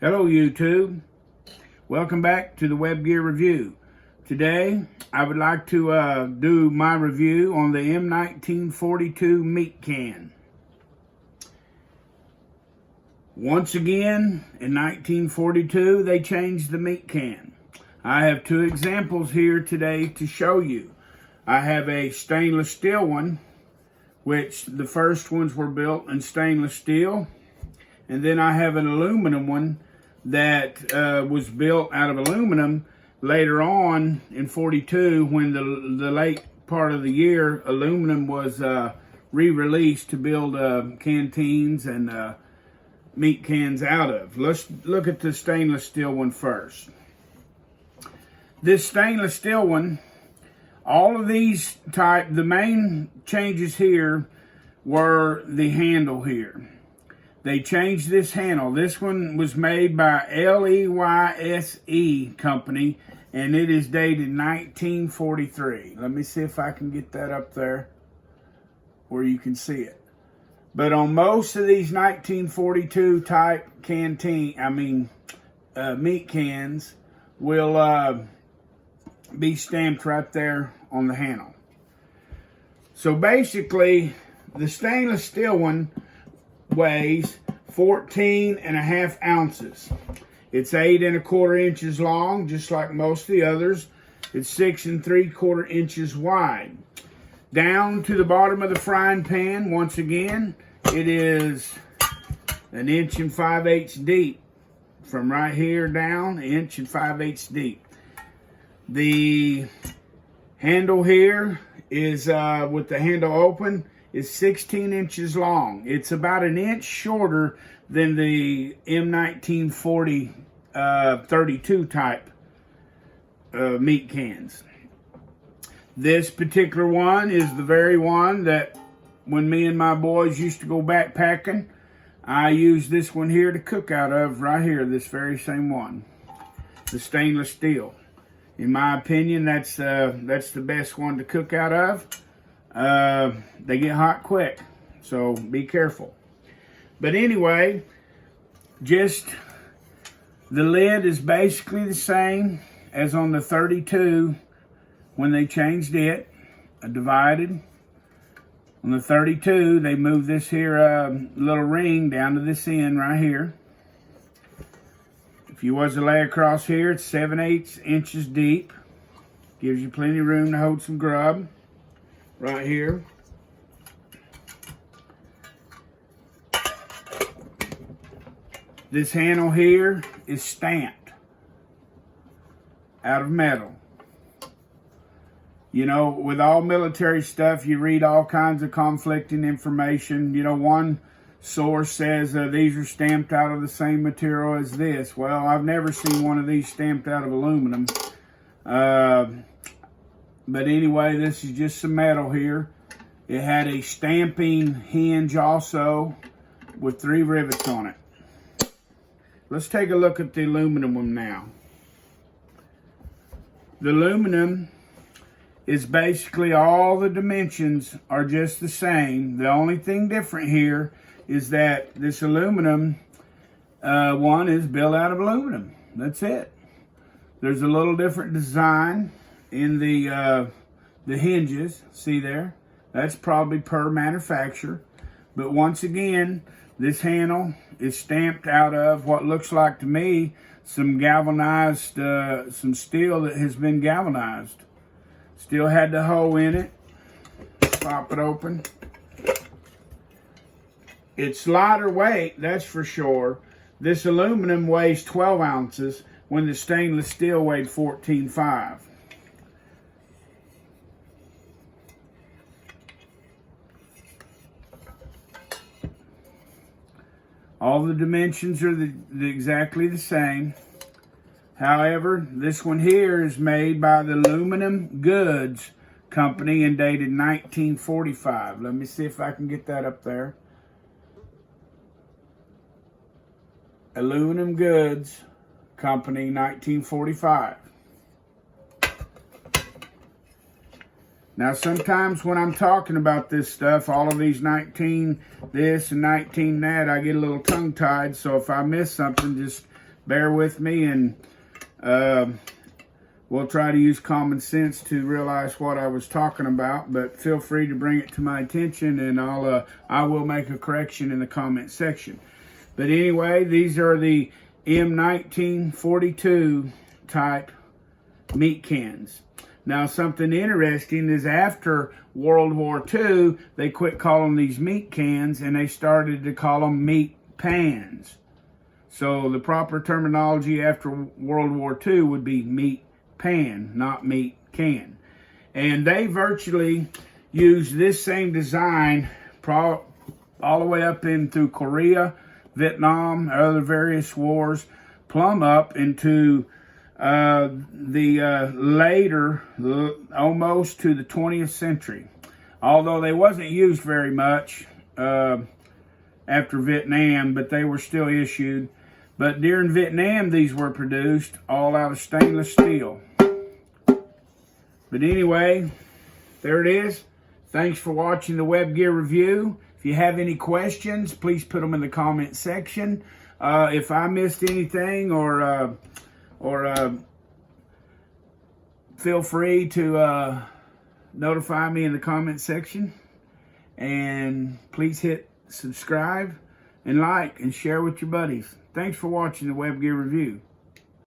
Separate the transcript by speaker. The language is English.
Speaker 1: Hello YouTube, welcome back to the Web Gear Review. Today I would like to do my review on the M-1942 meat can. Once again in 1942 they changed the meat can. I have two examples here today to show you. I have a stainless steel one, which the first ones were built in stainless steel, and then I have an aluminum one that was built out of aluminum later on in 42, when the late part of the year aluminum was re-released to build canteens and meat cans out of. Let's look at the stainless steel one first. This stainless steel one, all of these the main changes here were the handle here. They changed this handle. This one was made by LEYSE company, and it is dated 1943. Let me see if I can get that up there where you can see it. But on most of these 1942 type meat cans will be stamped right there on the handle. So basically, the stainless steel one weighs 14.5 ounces. It's 8 1/4 inches long, just like most of the others. It's 6 3/4 inches wide. Down to the bottom of the frying pan, once again, it is 1 5/8 deep. From right here down, 1 5/8 deep. The handle here is, with the handle open, is 16 inches long. It's about 1 inch shorter than the M-1942 type meat cans. This particular one is the very one that when me and my boys used to go backpacking, I used this one here to cook out of, right here, this very same one, the stainless steel. In my opinion, that's the best one to cook out of. They get hot quick, so be careful. But anyway, just the lid is basically the same as on the 32 when they changed it, divided. On the 32, they moved this here little ring down to this end right here. If you was to lay across here, it's 7/8 inches deep. Gives you plenty of room to hold some grub right here. This handle here is stamped out of metal. You know, with all military stuff, you read all kinds of conflicting information. You know, one source says these are stamped out of the same material as this. Well, I've never seen one of these stamped out of aluminum. But anyway, this is just some metal here. It had a stamping hinge also with 3 rivets on it. Let's take a look at the aluminum one now. The aluminum is basically all the dimensions are just the same. The only thing different here is that this aluminum one is built out of aluminum. That's it. There's a little different design in the hinges. See there? That's probably per manufacturer. But once again, this handle is stamped out of what looks like to me some galvanized, some steel that has been galvanized. Still had the hole in it. Pop it open. It's lighter weight, that's for sure. This aluminum weighs 12 ounces when the stainless steel weighed 14.5. All the dimensions are exactly the same. However, this one here is made by the Aluminum Goods Company and dated 1945. Let me see if I can get that up there. Aluminum Goods Company, 1945. Now, sometimes when I'm talking about this stuff, all of these 19 this and 19 that, I get a little tongue-tied. So if I miss something, just bear with me, and we'll try to use common sense to realize what I was talking about, but feel free to bring it to my attention, and I will make a correction in the comment section. But anyway, these are the M-1942 type meat cans. Now, something interesting is after World War II, they quit calling these meat cans and they started to call them meat pans. So the proper terminology after World War II would be meat pan, not meat can. And they virtually use this same design all the way up in through Korea, Vietnam, other various wars, plumb up into the later, almost to the 20th century. Although they wasn't used very much after Vietnam, but they were still issued. But during Vietnam, these were produced all out of stainless steel. But anyway, there it is. Thanks for watching the web gear review. If you have any questions, please put them in the comment section. If I missed anything, or feel free to notify me in the comment section. And please hit subscribe and like and share with your buddies. Thanks for watching the web gear review.